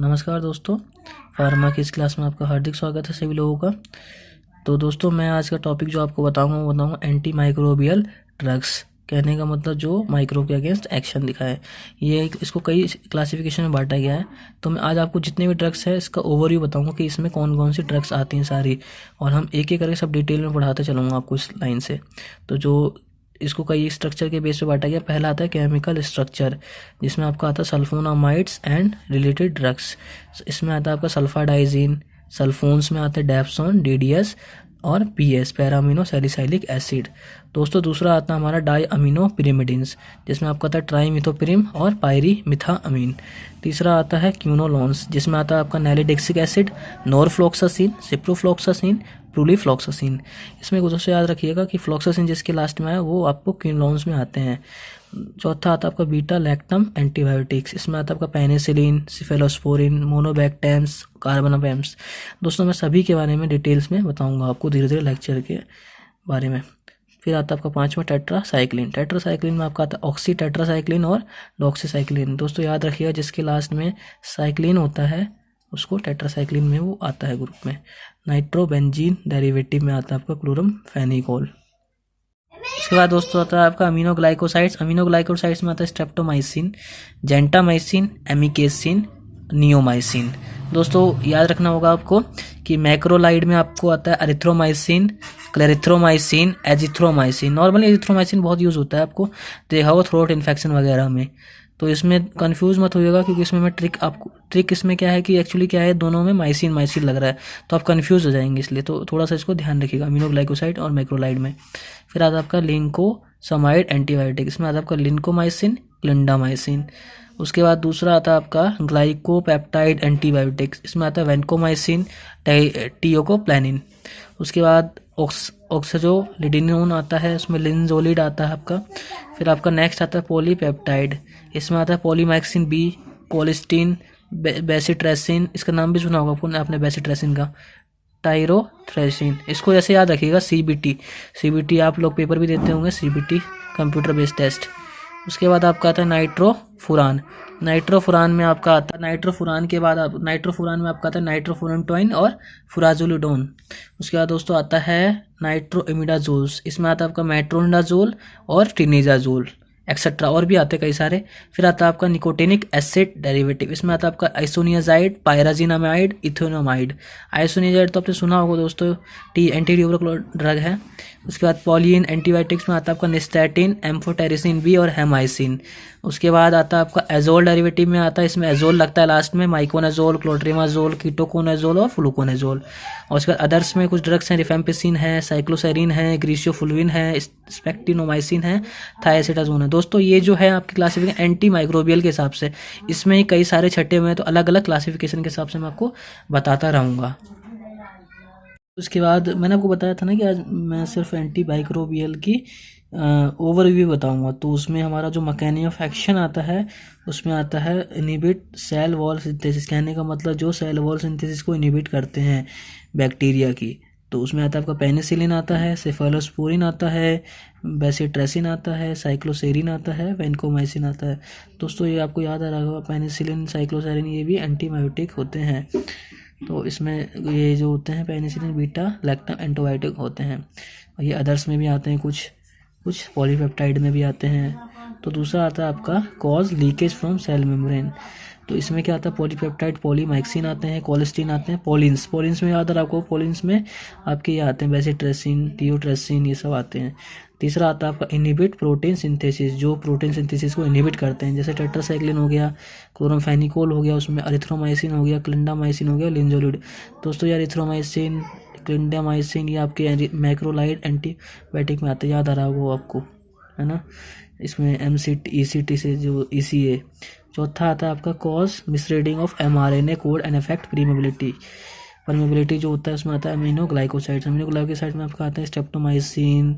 नमस्कार दोस्तों, फार्मा की इस क्लास में आपका हार्दिक स्वागत है सभी लोगों का। तो दोस्तों, मैं आज का टॉपिक जो आपको बताऊंगा वो बताऊंगा एंटी माइक्रोबियल ड्रग्स। कहने का मतलब जो माइक्रोब के अगेंस्ट एक्शन दिखाए। इसको कई क्लासिफिकेशन में बांटा गया है। तो मैं आज आपको जितने भी ड्रग्स है इसका ओवरव्यू बताऊंगा कि इसमें कौन कौन सी ड्रग्स आती हैं सारी, और हम एक एक करके सब डिटेल में पढ़ाते चलूँगा आपको इस लाइन से। तो जो इसको कई स्ट्रक्चर के बेस पे बांटा गया। पहला आता है केमिकल स्ट्रक्चर, जिसमें आपका आता है सल्फोनामाइड्स एंड रिलेटेड ड्रग्स। इसमें आता है आपका सल्फाडाइजीन, सल्फोन्स में आते हैं डेप्सोन, डीडीएस और पीएस, पैरामिनो सैलिसाइलिक एसिड। दोस्तों, दूसरा आता है हमारा डाई अमीनो पिरिमिडिन्स, जिसमें आपका आता है ट्राईमिथोपिरिम और पायरीमिथाअमीन। तीसरा आता है क्यूनोलोन्स, जिसमें आता है आपका नैलिडिक्सिक एसिड, नोरफ्लोक्सासिन, सिप्रोफ्लोक्सासिन, प्रूलीफ्लोक्सासिन। इसमें कुछ याद रखिएगा कि फ्लोक्सासिन जिसके लास्ट में है वो आपको क्यूनोलोन्स में आते हैं। चौथा आता है आपका बीटा लैक्टम एंटीबायोटिक्स। इसमें आता है आपका पेनिसिलिन, सिफेलोस्पोरिन, मोनोबैक्टेम्स, कार्बनापेम्स। दोस्तों, मैं सभी के बारे में डिटेल्स में बताऊंगा आपको धीरे धीरे लेक्चर के बारे में। फिर आता है आपका पांचवा टेट्रासाइक्लिन। टेट्रासाइक्लिन में आपका आता है ऑक्सी टेट्रासाइक्लिन और डॉक्सीसाइक्लिन। दोस्तों, याद रखिएगा जिसके लास्ट में साइक्लिन होता है उसको टेट्रासाइक्लिन में वो आता है ग्रुप में। नाइट्रोबेंजीन डेरिवेटिव में आता है आपका क्लोरमफेनिकोल। इसके बाद दोस्तों आता है आपका अमीनोग्लाइकोसाइड्स। अमीनोग्लाइकोसाइड्स में आता है स्ट्रेप्टोमाइसिन, जेंटामाइसिन, एमिकेसिन, नियोमाइसिन। दोस्तों, याद रखना होगा आपको कि मैक्रोलाइड में आपको आता है अरिथ्रोमाइसिन, क्लेरिथ्रोमाइसिन, एजिथ्रोमाइसिन। नॉर्मली एजिथ्रोमाइसिन बहुत यूज होता है आपको देखा हो थ्रोट इन्फेक्शन वगैरह में। तो इसमें कंफ्यूज मत होइएगा, क्योंकि इसमें मैं ट्रिक इसमें क्या है कि एक्चुअली क्या है, दोनों में माइसिन माइसिन लग रहा है, तो आप कंफ्यूज हो जाएंगे। इसलिए तो थोड़ा सा इसको ध्यान रखिएगा अमीनोग्लाइकोसाइड और मैक्रोलाइड में। फिर आता है आपका लिंकोसमाइड एंटीबायोटिक। इसमें आता है आपका लिंकोमाइसिन, क्लिंडामाइसिन। उसके बाद दूसरा आता है आपका ग्लाइकोपेप्टाइड एंटीबायोटिक्स। इसमें आता है वेंकोमाइसिन, टियोकोप्लानिन। उसके बाद ऑक्सोजोलिडिनोन आता है, उसमें लिंजोलिड आता है आपका। फिर आपका नेक्स्ट आता है पॉलीपेप्टाइड। इसमें आता है पॉलीमैक्सिन बी, कोलिस्टीन, बेसिट्रेसिन। इसका नाम भी सुना होगा आपने बेसिट्रेसिन का, टायरोथ्रेसिन। इसको जैसे याद रखिएगा सीबीटी आप लोग पेपर भी देते होंगे, सीबीटी कंप्यूटर बेस्ड टेस्ट। उसके बाद आपका आता है नाइट्रोफुरान। नाइट्रोफुरान में आपका आता है नाइट्रोफुरान में आपका आता है नाइट्रोफुरनटोइन और फुराजुलिडोन। उसके बाद दोस्तों आता है नाइट्रोइमिडाजोल्स। इसमें आता है आपका मेट्रोनिडाजोल और टिनिडाजोल एक्सेट्रा, और भी आते हैं कई सारे। फिर आता है आपका निकोटिनिक एसिड डेरिवेटिव। इसमें आता है आपका आइसोनियाजाइड, पायराजिनामाइड, इथेनोमाइड। आइसोनियाजाइड तो आपने सुना होगा दोस्तों, एंटी ट्यूबरकुलर ड्रग है। उसके बाद पॉलिन एंटीबायोटिक्स में आता है आपका निस्टैटिन, एम्फोटेरिसिन बी और हेमाइसिन। उसके बाद आता है आपका एजोल डेरिवेटिव में आता है, इसमें एजोल लगता है लास्ट में, माइकोनाजोल, क्लोट्रिमाजोल, कीटोकोनाजोल और फ्लूकोनाजोल। और उसके बाद अदर्स में कुछ ड्रग्स हैं, रिफेम्पिसिन है, साइक्लोसेरिन है, ग्रीशियोफुल्विन है, स्पेक्टिनोमाइसिन है, थायासिटाजोन है। दोस्तों, ये जो है आपकी क्लासिफिकेशन एंटी माइक्रोबियल के हिसाब से, इसमें ही कई सारे छटे हुए हैं, तो अलग अलग क्लासिफिकेशन के हिसाब से मैं आपको बताता रहूँगा। उसके बाद मैंने आपको बताया था ना कि आज मैं सिर्फ एंटी माइक्रोबियल की ओवरव्यू बताऊंगा। तो उसमें हमारा जो मैकेनिज्म ऑफ एक्शन आता है उसमें आता है इनहिबिट सेल वॉल सिंथेसिस। कहने का मतलब जो सेल वॉल सिंथेसिस को इनहिबिट करते हैं बैक्टीरिया की, तो उसमें आता है आपका पेनिसिलिन आता है, सेफेलोस्पोरिन आता है, बेसिट्रेसिन आता है, साइक्लोसेरिन आता है, वेंकोमाइसिन आता है। दोस्तों, ये आपको याद आ रहा होगा, पेनिसिलिन, साइक्लोसेरिन ये भी एंटीबायोटिक होते हैं। तो इसमें ये जो होते हैं पेनिसिलिन, बीटा लैक्टम एंटीबायोटिक होते हैं। और ये अदर्स में भी आते हैं, कुछ पॉलीपेप्टाइड में भी आते हैं। तो दूसरा आता है आपका cause leakage from cell membrane. तो इसमें क्या आता है, पॉलीपेप्टाइड, पॉलीमाइक्सिन आते हैं, कोलिस्टीन आते हैं, पॉलिन्स में याद है आपको, पॉलिन्स में आपके ये आते हैं बेसिट्रेसिन, टियोट्रेसिन, ये सब आते हैं। तीसरा आता है आपका इनहिबिट प्रोटीन सिंथेसिस, जो प्रोटीन सिंथेसिस को इनहिबिट करते हैं, जैसे टेट्रासाइक्लिन हो गया, क्लोरमफेनिकोल हो गया, उसमें अरिथ्रोमाइसिन हो गया, क्लिंडामाइसिन हो गया, लिंजोलिड। दोस्तों, ये अरिथ्रोमाइसिन, क्लिंडामाइसिन ये आपके मैक्रोलाइड एंटीबायोटिक में आते हैं, याद आ रहा होगा आपको, है ना। इसमें ECT से जो ECA। चौथा आता है आपका cause misreading of mRNA code and affect permeability जो होता है, उसमें आता है अमीनोग्लाइकोसाइड्स में आपका आता है स्ट्रेप्टोमाइसिन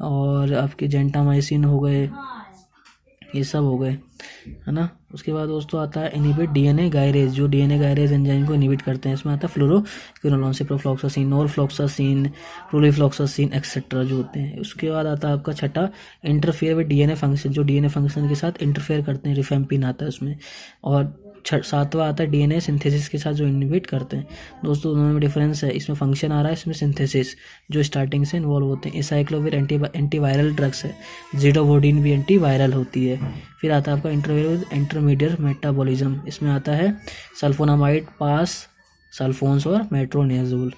और आपके जेंटामाइसिन हो गए, ये सब हो गए, है ना। उसके बाद दोस्तों आता है इनहिबिट डीएनए गायरेज, जो डीएनए गायरेज एंजाइम को इनहिबिट करते हैं। इसमें आता है फ्लोरोक्विनोलोन, सिप्रोफ्लॉक्सासिन, नोरफ्लॉक्सासिन, प्रोलिफ्लॉक्सासिन एक्सेट्रा जो होते हैं। उसके बाद आता है आपका छठा इंटरफेयर विद डीएनए फंक्शन, जो डीएनए फंक्शन के साथ इंटरफेयर करते हैं, रिफेम्पिन आता है उसमें। और सातवां आता है डीएनए सिंथेसिस के साथ जो इनहिबिट करते हैं। दोस्तों दोनों में डिफरेंस है, इसमें फंक्शन आ रहा है, इसमें सिंथेसिस जो स्टार्टिंग से इन्वॉल्व होते हैं। एसाइक्लोविर एंटीवायरल ड्रग्स है, ज़िडोवोडिन भी एंटीवायरल होती है। फिर आता है आपका इंटरमीडिएट मेटाबॉलिज्म, इसमें आता है सल्फोनामाइड, पास, सल्फोन्स और मेट्रोनिडाज़ोल।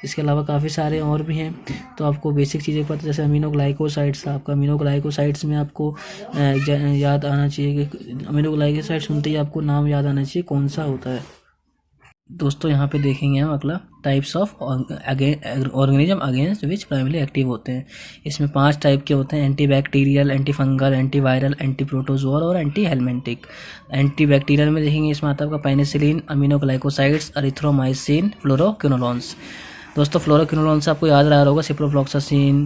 इसके अलावा काफ़ी सारे और भी हैं, तो आपको बेसिक चीज़ें पता, जैसे अमीनोग्लाइकोसाइड्स। आपका अमीनोग्लाइकोसाइड्स में आपको याद आना चाहिए कि अमीनोग्लाइकोसाइड सुनते ही आपको नाम याद आना चाहिए कौन सा होता है। दोस्तों यहाँ पे देखेंगे हम अगला types of organism against which primary active होते हैं। इसमें 5 टाइप के होते हैं, एंटीबैक्टीरियल, एंटीफंगल, एंटीवायरल, एंटीप्रोटोजोअल और एंटी हेलमेंटिक। एंटीबैक्टीरियल में देखेंगे, इसमें आता है आपका पेनिसिलिन, अमीनोग्लाइकोसाइड्स, अरिथ्रोमाइसिन, फ्लोरोक्विनोलोन्स। दोस्तों फ्लोरोक्विनोलोन से आपको याद रहा होगा सिप्रोफ्लॉक्सासिन,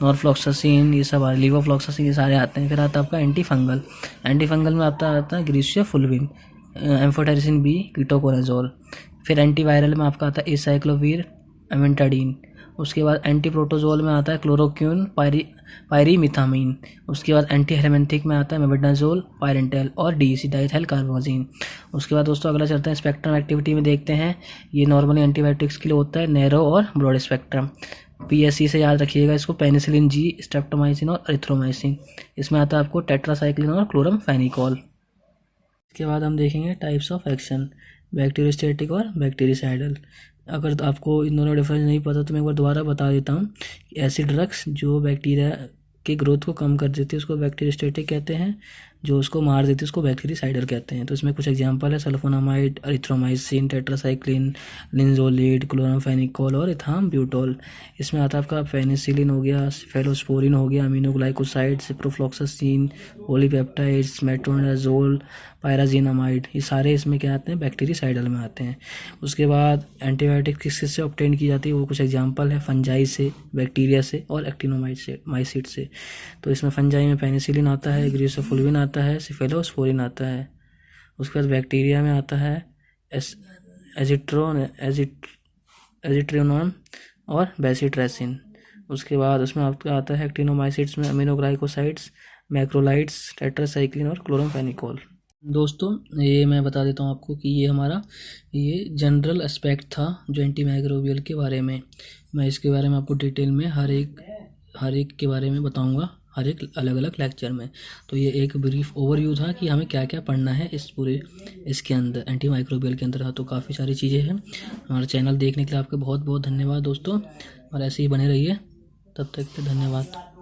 नॉरफ्लॉक्सासिन, ये सब लीवोफ्लॉक्सासिन, ये सारे आते हैं। फिर आता है आपका एंटीफंगल में आता है ग्रीसियोफुल्विन, एम्फोटेरिसिन बी, कीटोकोनाजोल। फिर एंटीवायरल में आपका आता है एसाइक्लोविर, अमेंटाडीन। उसके बाद एंटी प्रोटोजोल में आता है क्लोरोक्विन, पायरीमिथामीन। उसके बाद एंटी हेलमेंथिक में आता है मेबेडाजोल, पायरेंटेल और डीसी डाइथाइल कार्बोजीन। उसके बाद दोस्तों अगला चलते हैं स्पेक्ट्रम एक्टिविटी में देखते हैं। ये नॉर्मली एंटीबायोटिक्स के लिए होता है नैरो और ब्रॉड स्पेक्ट्रम। पीएससी से याद रखिएगा इसको, पेनिसिलिन जी, स्ट्रेप्टोमाइसिन और एरिथ्रोमाइसिन। इसमें आता है आपको टेट्रासाइक्लिन और क्लोरमफेनिकोल। इसके बाद हम देखेंगे टाइप्स ऑफ एक्शन, बैक्टीरियोस्टैटिक और बैक्टीरिसाइडल। अगर आपको इन दोनों डिफरेंस नहीं पता तो मैं एक बार दोबारा बता देता हूँ। ऐसी ड्रग्स जो बैक्टीरिया के ग्रोथ को कम कर देती है उसको बैक्टीरियोस्टैटिक कहते हैं, जो उसको मार देती है उसको बैक्टीरिसाइडल कहते हैं। तो इसमें कुछ एग्जांपल है, सल्फोनामाइड, अरिथ्रोमाइसिन, टेट्रासाइक्लिन, लिंजोलिड, क्लोरामफेनिकोल और इथामब्यूटोल। इसमें आता है आपका पेनिसिलिन हो गया, सेफेलोस्पोरिन हो गया, अमीनोग्लाइकोसाइड, सिप्रोफ्लॉक्सासिन, पॉलीपेप्टाइड्स, मेट्रोनिडाज़ोल, पायराजीनामाइड, ये सारे इसमें क्या आते हैं, बैक्टीरिसाइडल में आते हैं। उसके बाद एंटीबायोटिक किससे ऑब्टेन की जाती है, वो कुछ एग्जांपल है, फंजाई से, बैक्टीरिया से और एक्टिनोमाइसिड से। तो इसमें फंजाई में पेनिसिलिन आता है, ग्रीसियोफुल्विन आता है, सेफेलोस्पोरिन आता है। उसके बाद बैक्टीरिया में आता है एजिट्रोनॉन और बेसिट्रेसिन। उसके बाद उसमें आपका आता है एक्टिनोमाइसिड्स में अमीनोग्लाइकोसाइड्स, मैक्रोलाइड्स, टेट्रासाइक्लिन और क्लोरमफेनिकोल। दोस्तों ये मैं बता देता हूँ आपको कि ये हमारा ये जनरल एस्पेक्ट था जो एंटी माइक्रोबियल के बारे में। मैं इसके बारे में आपको डिटेल में हर एक के बारे में बताऊंगा, हर एक अलग अलग लेक्चर में। तो ये एक ब्रीफ ओवरव्यू था कि हमें क्या क्या पढ़ना है इस पूरे इसके अंदर, एंटी माइक्रोबियल के अंदर। तो काफ़ी सारी चीज़ें हैं। हमारा चैनल देखने के लिए आपका बहुत बहुत धन्यवाद दोस्तों, और ऐसे ही बने रहिए। तब तक के धन्यवाद।